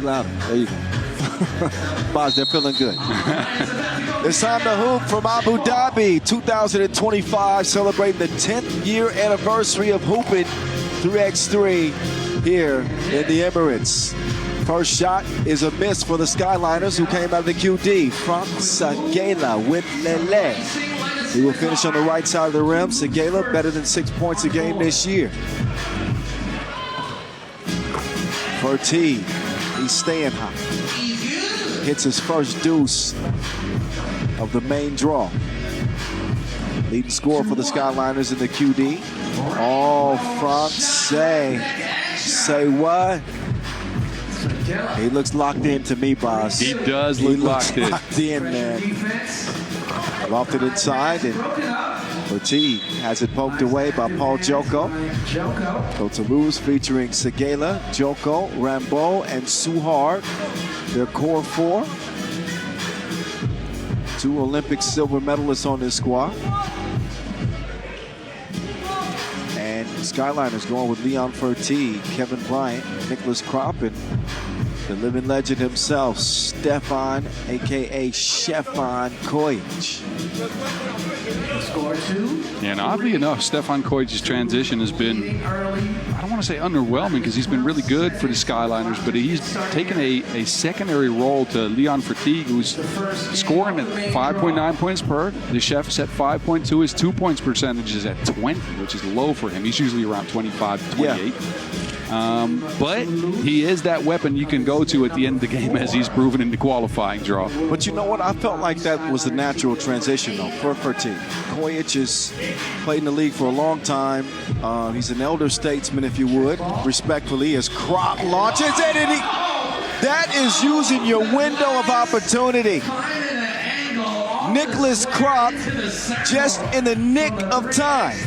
louder. There you go. Boz, they're feeling good. It's time to hoop from Abu Dhabi, 2025, celebrating the 10th year anniversary of hooping 3x3 here in the Emirates. First shot is a miss for the Skyliners, who came out of the QD. Frank Sagela with Lele. He will finish on the right side of the rim. Sagela better than 6 points a game this year. Verti, he's staying hot. Hits his first deuce of the main draw. Leading scorer for the Skyliners in the QD. Oh, Frank say what? He looks locked in to me, boss. He does look locked in. Locked in, man. Lofted inside, and Verti has it poked away by Paul Joko. So Toulouse featuring Sagela, Joko, Rambo, and Suhar. Their core four. 2 Olympic silver medalists on this squad. And Skyliners going with Leon Verti, Kevin Bryant, Nicholas Kropp, and the living legend himself, Stefan, a.k.a. Stefan Kojic. Score 2. And oddly enough, Stefan Kojic's transition has been, I don't want to say underwhelming, because he's been really good for the Skyliners, but he's taken a secondary role to Leon Verti, who's scoring at 5.9 points per. The chef's at 5.2. His 2 points percentage is at 20, which is low for him. He's usually around 25 to 28. Yeah. But he is that weapon you can go to at the end of the game, as he's proven in the qualifying draw. But you know what? I felt like that was the natural transition, though, for Verti. Kojic has played in the league for a long time. He's an elder statesman, if you would, respectfully, as Kropp launches it, and that is using your window of opportunity. Nicholas Kropp just in the nick of time.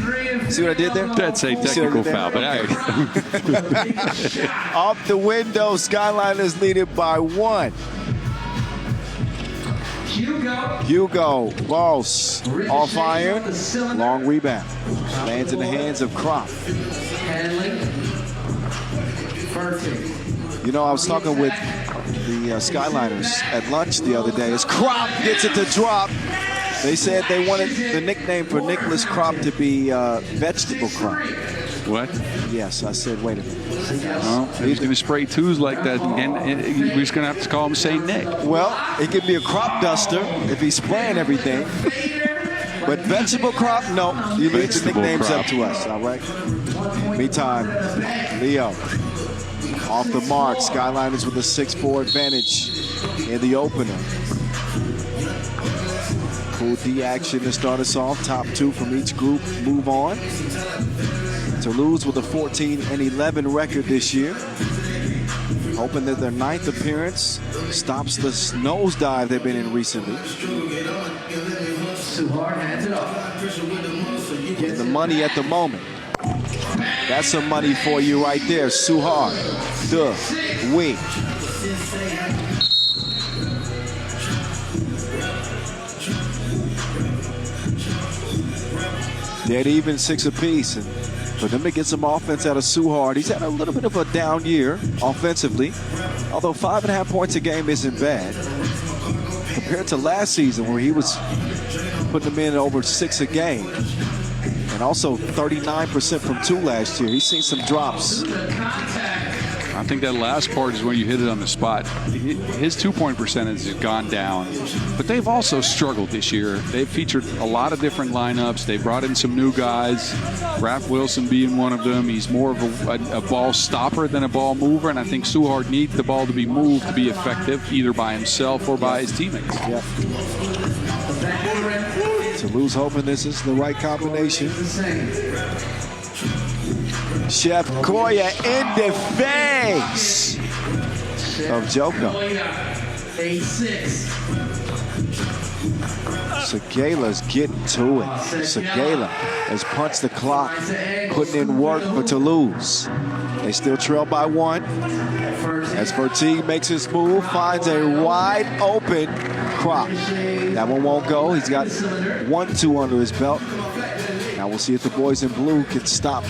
See what I did there? That's a technical foul, but off the window, Skyliners lead it by 1. Hugo Boss off iron, long rebound. Lands in the hands of Kropp. You know, I was talking with the Skyliners at lunch the other day. As Kropp gets it to drop, they said they wanted the nickname for Nicholas Kropp to be Vegetable Kropp. What? Yes, I said, wait a minute. Well, he's going to spray twos like that, and we're just going to have to call him St. Nick. Well, it could be a crop duster if he's spraying everything. But Vegetable Kropp, no. You leave the nicknames up to us, all right? Meantime, Leo. Off the mark, Skyliners with a 6-4 advantage in the opener. Full D action to start us off. Top 2 from each group move on. Toulouse with a 14-11 record this year. Hoping that their 9th appearance stops the nosedive they've been in recently. Getting the money at the moment. That's some money for you right there, Suhar. The wing. Dead even 6 apiece. And for them to get some offense out of Suhar, he's had a little bit of a down year offensively. Although 5.5 points a game isn't bad. Compared to last season, where he was putting them in over 6 a game. And also 39% from 2 last year. He's seen some drops. I think that last part is when you hit it on the spot. His 2-point percentage has gone down. But they've also struggled this year. They've featured a lot of different lineups. They brought in some new guys, Raph Wilson being one of them. He's more of a ball stopper than a ball mover, and I think Suhar needs the ball to be moved to be effective, either by himself or by his teammates. Yep. Toulouse hoping this is the right combination. Chef Koya in the face of Joko. Sagela's getting to it. Sagela has punched the clock, putting in work for Toulouse. They still trail by 1. As Verti makes his move, finds a wide open Kropp. That one won't go. He's got 1-2 under his belt. Now we'll see if the boys in blue can stop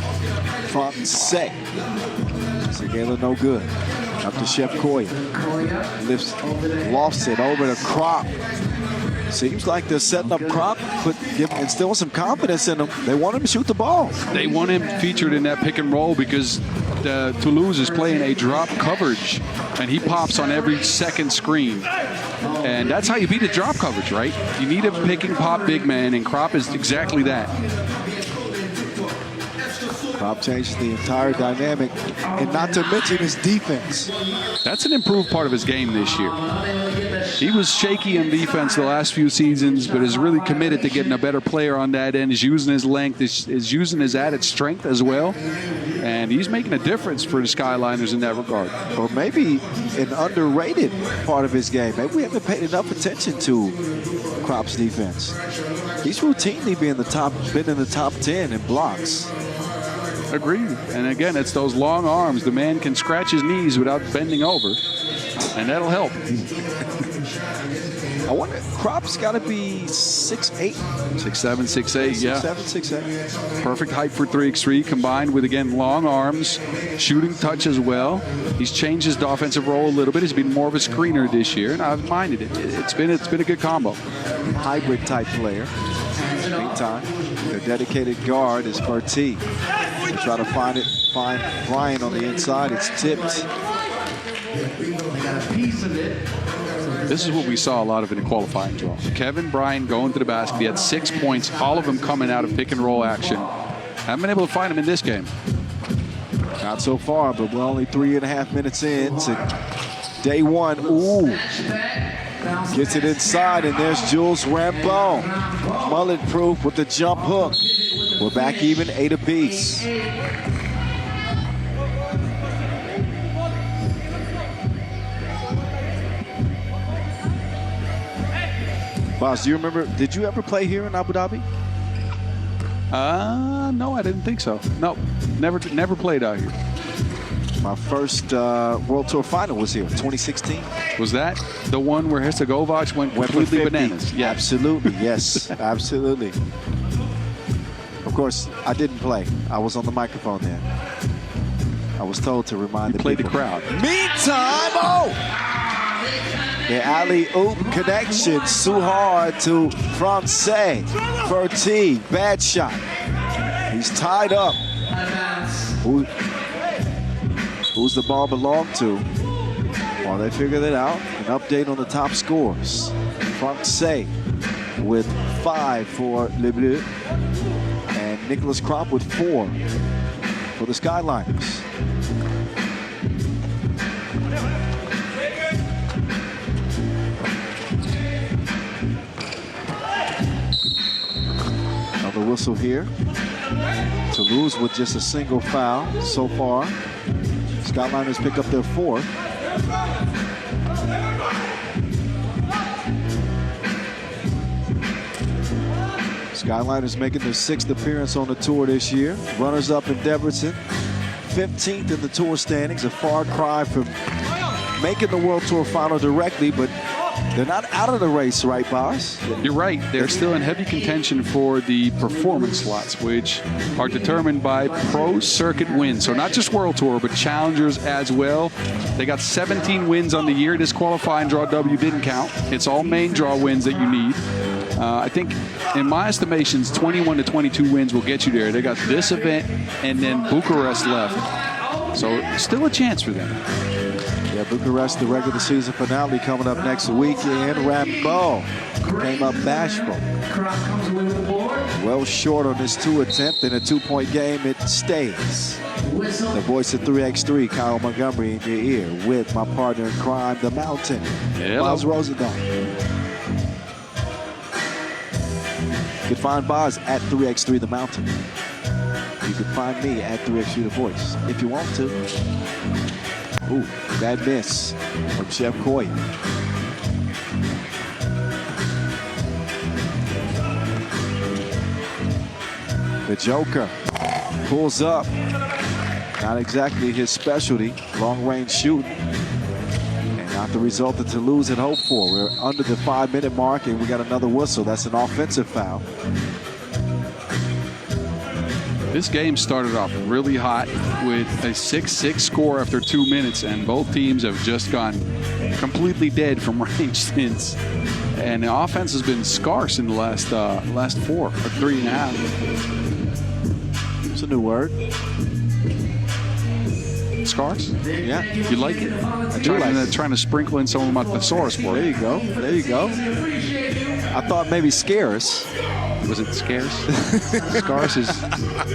Frank Sagela. No good. Up to Chef Koya. Lofts it over to Crop. Seems like they're setting up Crop, instilling some confidence in him. They want him to shoot the ball. They want him featured in that pick and roll because Toulouse is playing a drop coverage, and he pops on every second screen. And that's how you beat a drop coverage, right? You need a pick and pop big man, and Crop is exactly that. Crop changes the entire dynamic, and not to mention his defense. That's an improved part of his game this year. He was shaky in defense the last few seasons, but is really committed to getting a better player on that end. Is using his length, is using his added strength as well. And he's making a difference for the Skyliners in that regard. Or maybe an underrated part of his game. Maybe we haven't paid enough attention to Crop's defense. He's routinely been in the top 10 in blocks. Agreed. And again, it's those long arms. The man can scratch his knees without bending over, and that'll help. I wonder, Crop's got to be 6'8". 6'7", 6'8", yeah. 6'7", 6'8". Perfect height for 3x3, combined with, again, long arms, shooting touch as well. He's changed his offensive role a little bit. He's been more of a screener this year, and I've minded it. It's been a good combo. Hybrid type player. Meantime, the dedicated guard is Bertie. Try to find Brian on the inside. It's tipped. This is what we saw a lot of in the qualifying draw. Kevin Bryan going to the basket. He had 6 points, all of them coming out of pick and roll action. Haven't been able to find him in this game. Not so far, but we're only 3.5 minutes in to day one. Ooh. Gets it inside, and there's Jules Rambo. Mullet proof with the jump hook. We're back even, 8 apiece. Boss, do you remember, did you ever play here in Abu Dhabi? No, I didn't think so. No, never played out here. My first World Tour final was here, 2016. Was that the one where Herzegovich went completely bananas? Yeah, absolutely. Yes, absolutely. Of course, I didn't play. I was on the microphone then. I was told to remind the people. You played the crowd. Meantime, the alley-oop connection, Suhar to Francais. Bertie, bad shot. He's tied up. Who's the ball belong to? While they figure that out, an update on the top scores. Francais with 5 for Les Bleus, and Nicholas Crop with 4 for the Skyliners. Another whistle here. Toulouse with just a single foul so far. Skyliners pick up their 4th. Skyliners making their 6th appearance on the tour this year. Runners-up in Debrecen. 15th in the tour standings. A far cry from making the World Tour final directly, but they're not out of the race, right, boss? You're right. They're still in heavy contention for the performance slots, which are determined by pro circuit wins. So not just World Tour, but challengers as well. They got 17 wins on the year. This qualifying draw W didn't count. It's all main draw wins that you need. I think, in my estimations, 21 to 22 wins will get you there. They got this event and then Bucharest left. So still a chance for them. Yeah, Bucharest, the regular season finale coming up next weekend. Rambo came up bashful. Well short on his 2 attempt. In a 2-point game, it stays. The voice of 3x3, Kyle Montgomery, in your ear with my partner in crime, the Mountain, Boz Rosendahl. You can find Boz at 3x3 The Mountain. You can find me at 3x3 The Voice if you want to. Ooh, bad miss from Chef Koya. The Joker pulls up. Not exactly his specialty, long-range shooting. And not the result that Toulouse had hoped for. We're under the 5-minute mark, and we got another whistle. That's an offensive foul. This game started off really hot with a 6-6 score after 2 minutes, and both teams have just gone completely dead from range since. And the offense has been scarce in the last 4 or 3.5. It's a new word. Scarce? Yeah. You like it? I do like it. Trying to sprinkle in some of my thesaurus for There you. you go. There you go. I thought maybe scarce. Was it scarce? Scarce is,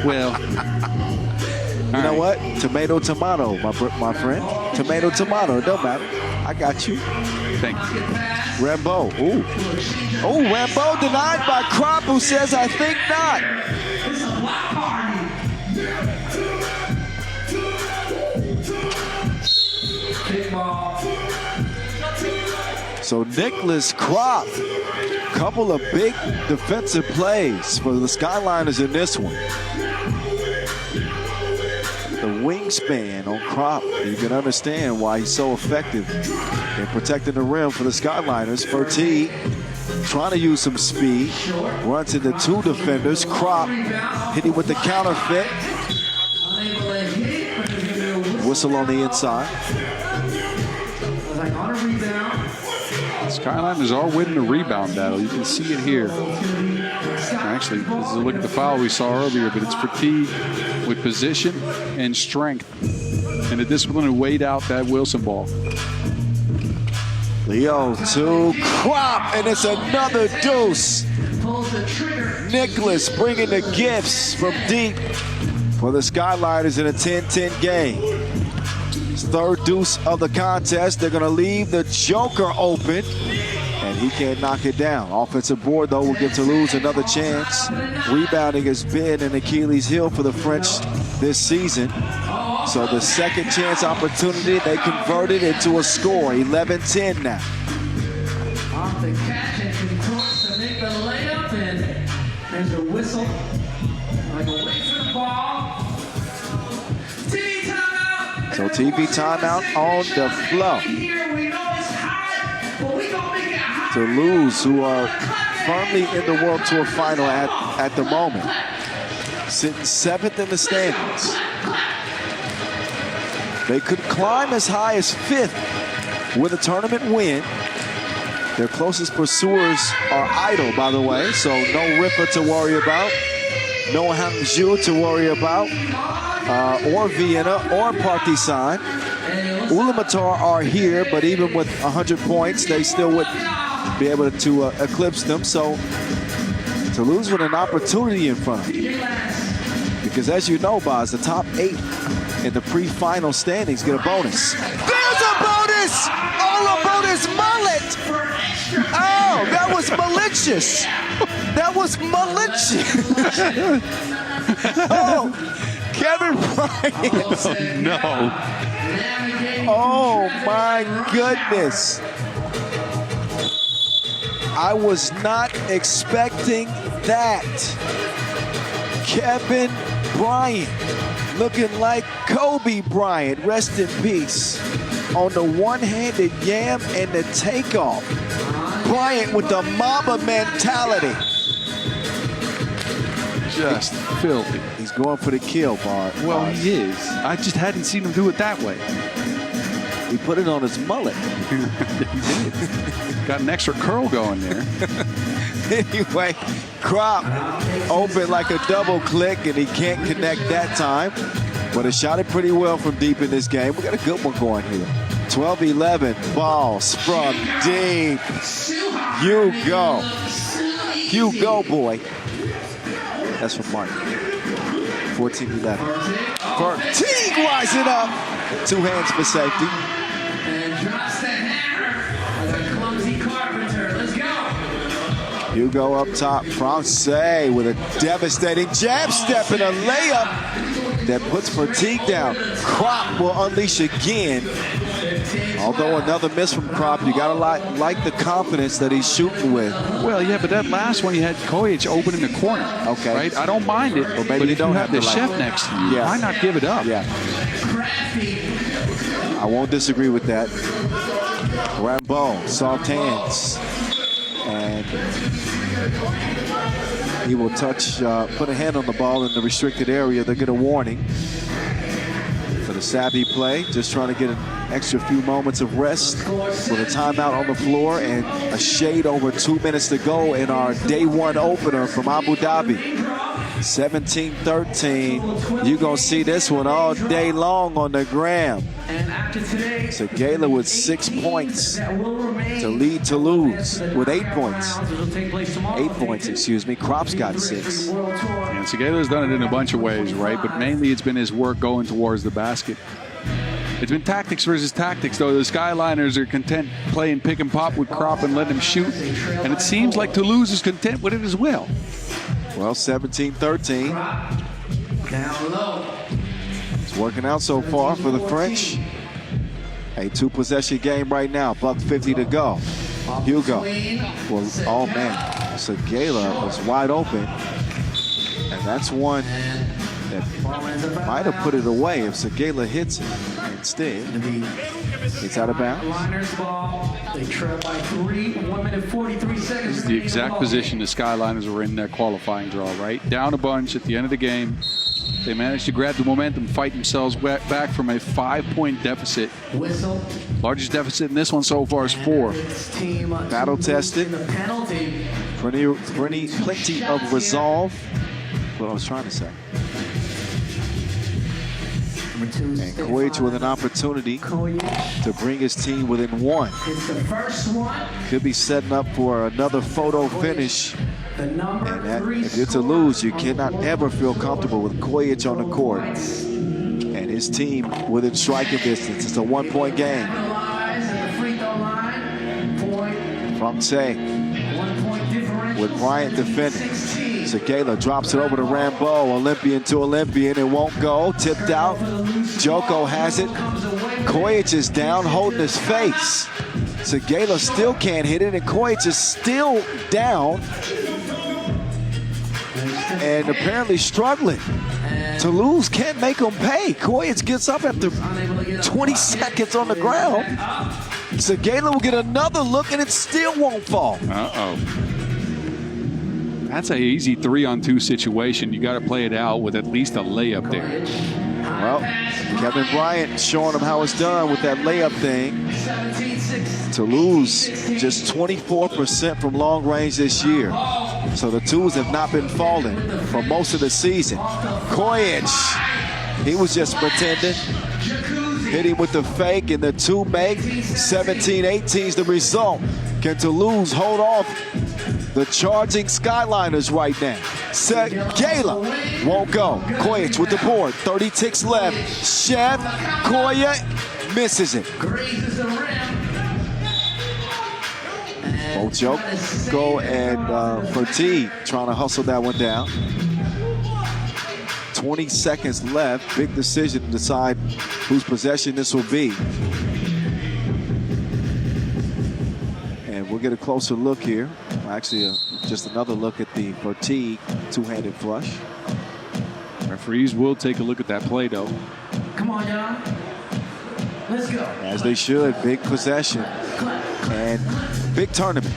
well. You know what? Tomato, tomato, my friend. Tomato, tomato. It don't matter. I got you. Thank you. Rambo. Ooh. Oh, Rambo denied by Crop, who says, I think not. So Nicholas Crop, couple of big defensive plays for the Skyliners in this one. The wingspan on Crop, you can understand why he's so effective in protecting the rim for the Skyliners. Fertig trying to use some speed, runs into 2 defenders. Crop hit him with the counterfeit. Whistle on the inside. Skyliners are winning the rebound battle. You can see it here. Actually, this is a look at the foul we saw earlier, but it's Fertig with position and strength and the discipline to wait out that Wilson ball. Leo to Crop, and it's another deuce. Nicholas bringing the gifts from deep for the Skyliners in a 10-10 game. It's third deuce of the contest. They're going to leave the Joker open, and he can't knock it down. Offensive board, though, will give Toulouse another chance. Rebounding has been an Achilles heel for the French this season. So the second chance opportunity, they converted into a score, 11-10 now. Off the catch and controls to make the layup, and there's a whistle. Like a wait for the ball. TV timeout. So TV timeout on the flow. Here we know it's hot, but we gonna make it hot. Toulouse, who are firmly in the World Tour final at the moment, sitting 7th in the standings. They could climb as high as 5th with a tournament win. Their closest pursuers are idle, by the way, so no Ripper to worry about, no Hangzhou to worry about, or Vienna, or Partizan. Ulaanbaatar are here, but even with 100 points, they still wouldn't be able to eclipse them. So Toulouse with an opportunity in front of them. Because as you know, Boz, the top 8 in the pre-final standings get a bonus. There's a bonus! All about his mullet! Oh, that was malicious. That was malicious. Oh, Kevin Bryant. No. Oh, my goodness. I was not expecting that. Kevin Bryant looking like Kobe Bryant, rest in peace, on the one-handed yam and the takeoff. Bryant with the Mamba mentality. Just filthy. He's going for the kill, Bart. Well, he is. I just hadn't seen him do it that way. He put it on his mullet. He did. Got an extra curl going there. Anyway, Crop open like a double click, and he can't connect that time. But he shot it pretty well from deep in this game. We got a good one going here. 12-11, balls from deep. You go. You go, boy. That's from Martin. 14-11. Fertig rising up. 2 hands for safety. And drops the hammer like a clumsy carpenter. Let's go. Hugo up top. Francais with a devastating jab step and a layup that puts Fertig down. Crop will unleash again. Although another miss from Crop, you gotta like the confidence that he's shooting with. Well, yeah, but that last one, you had Kojic open in the corner. Okay. Right? I don't mind it, Well, maybe but you if don't you have have the to like chef it. next to you, Yeah. why not give it up? Yeah. I won't disagree with that. Rambo, soft hands. And he will touch, put a hand on the ball in the restricted area. They'll get a warning for the savvy play. Just trying to get an extra few moments of rest with a timeout on the floor and a shade over 2 minutes to go in our day one opener from Abu Dhabi. 17-13. You're going to see this one all day long on the gram. Segala with 6 points to lead Toulouse with 8 points. 8 points, excuse me. Kropp's got 6. And Segala's done it in a bunch of ways, right? But mainly it's been his work going towards the basket. It's been tactics versus tactics, though. The Skyliners are content playing pick and pop with Kropp and letting him shoot. And it seems like Toulouse is content with it as well. Well, 17-13. Down low. It's working out so far for the French. A 2-possession game right now. $1:50 to go. Hugo. Well, oh man, Segala was wide open. And that's one that might have put it away if Segala hits it. Instead, it's out of bounds. Liners ball. They trail by 3. 1 minute 43 seconds. This is the exact position the Skyliners were in their qualifying draw, right? Down a bunch at the end of the game. They managed to grab the momentum, fight themselves back from a 5-point deficit. Whistle. Largest deficit in this one so far is 4. Battle tested. Plenty of resolve. What I was trying to say. And Kojic with an opportunity to bring his team within 1. It's the first one. Could be setting up for another photo finish. And that, if you're Toulouse, you cannot ever feel comfortable with Kojic on the court and his team within striking distance. It's a 1-point game. Franche with Bryant defending. Segala drops it over to Rambo. Olympian to Olympian. It won't go. Tipped out. Joko has it. Kojic is down, holding his face. Segala still can't hit it, and Kojic is still down and apparently struggling. Toulouse can't make him pay. Kojic gets up after 20 seconds on the ground. Segala will get another look, and it still won't fall. Uh-oh. That's an easy 3-on-2 situation. You got to play it out with at least a layup there. Well, Kevin Bryant showing him how it's done with that layup thing. Toulouse just 24% from long range this year. So the twos have not been falling for most of the season. Kojic, he was just pretending. Hit him with the fake and the 2 make. 17-18 is the result. Can Toulouse hold off the charging Skyliners right now? Segala won't go. Kojic with the board. 30 ticks left. Chef Kojic misses it. Both Joko and Fertig trying to hustle that one down. 20 seconds left. Big decision to decide whose possession this will be. And we'll get a closer look here. Actually, just another look at the Fertig two-handed flush. Referees will take a look at that play, though. Come on, y'all. Let's go. As they should. Big possession. And big tournament.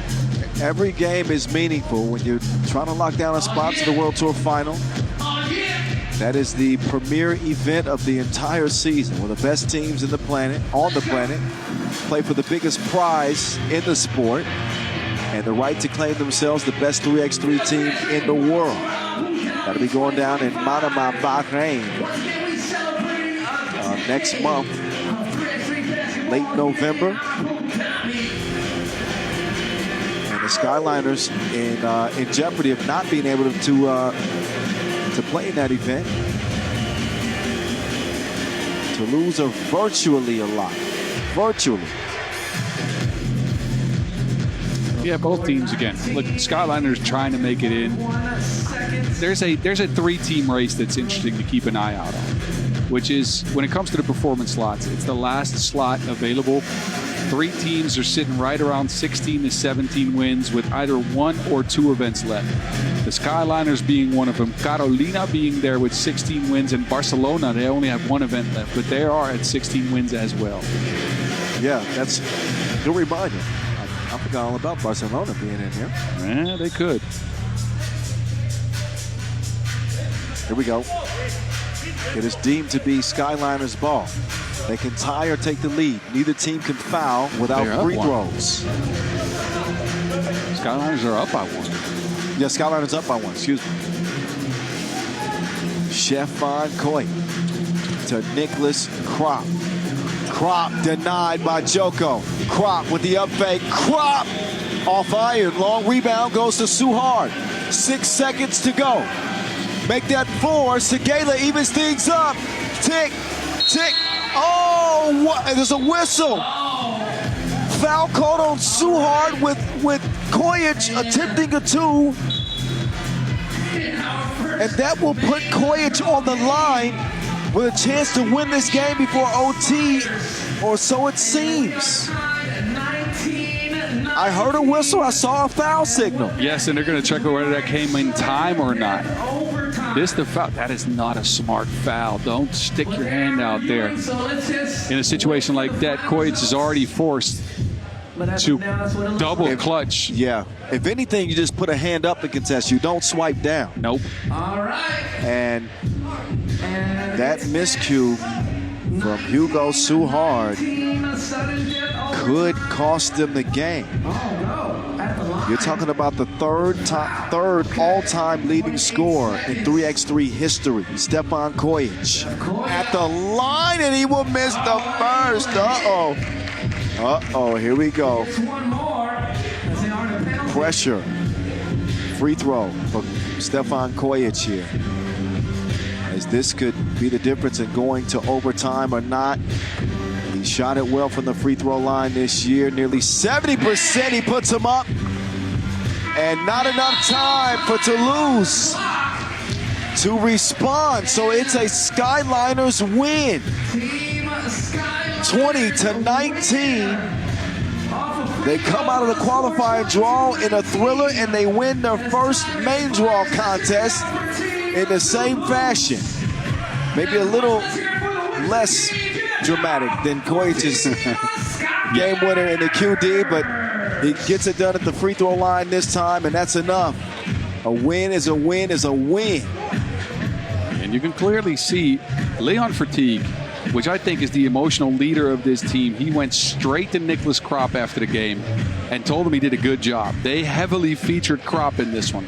Every game is meaningful when you're trying to lock down a spot to the World Tour Final. That is the premier event of the entire season, where the best teams on the planet play for the biggest prize in the sport and the right to claim themselves the best 3x3 team in the world. That'll be going down in Manama, Bahrain next month, late November. And the Skyliners in jeopardy of not being able to play in that event. Toulouse are virtually alive. Virtually. Yeah, both teams again. Look, Skyliners trying to make it in. There's a 3-team race that's interesting to keep an eye out on, which is when it comes to the performance slots, it's the last slot available. 3 teams are sitting right around 16 to 17 wins with either 1 or 2 events left. The Skyliners being one of them, Carolina being there with 16 wins, and Barcelona, they only have 1 event left, but they are at 16 wins as well. Yeah, that's a good reminder. I forgot all about Barcelona being in here. Yeah, they could. Here we go. It is deemed to be Skyliners' ball. They can tie or take the lead. Neither team can foul without free throws. Skyliners are up by 1. Yeah, Skyliners up by 1, excuse me. Stefan Coit to Nicholas Krop. Krop denied by Joko. Krop with the up fake. Krop off iron. Long rebound goes to Suhard. 6 seconds to go. Make that 4. Segala evens things up. Tick, tick. Oh, what? There's a whistle. Foul called on Suhard with Kojic attempting a 2. And that will put Kojic on the line with a chance to win this game before OT, or so it seems. I heard a whistle. I saw a foul signal. Yes, and they're going to check whether that came in time or not. This the foul. That is not a smart foul. Don't stick your hand out there. In a situation like that, Kojic is already forced to double clutch. Yeah. If anything, you just put a hand up to contest. You don't swipe down. Nope. All right. And that miscue from Hugo Suhard could cost them the game. You're talking about the third all-time leading scorer in 3x3 history, Stefan Kojic. At the line, and he will miss the first. Uh-oh. Uh-oh, here we go. Pressure. Free throw for Stefan Kojic here. As this could be the difference in going to overtime or not. He shot it well from the free throw line this year. Nearly 70% he puts them up. And not enough time for Toulouse to respond. So it's a Skyliners win. 20-19. They come out of the qualifying draw in a thriller, and they win their first main draw contest in the same fashion. Maybe a little less dramatic than Kojic's game winner in the QD, but he gets it done at the free throw line this time, and that's enough. A win is a win is a win. And you can clearly see Leon Fatigue, which I think is the emotional leader of this team. He went straight to Nicholas Krop after the game and told him he did a good job. They heavily featured Krop in this one.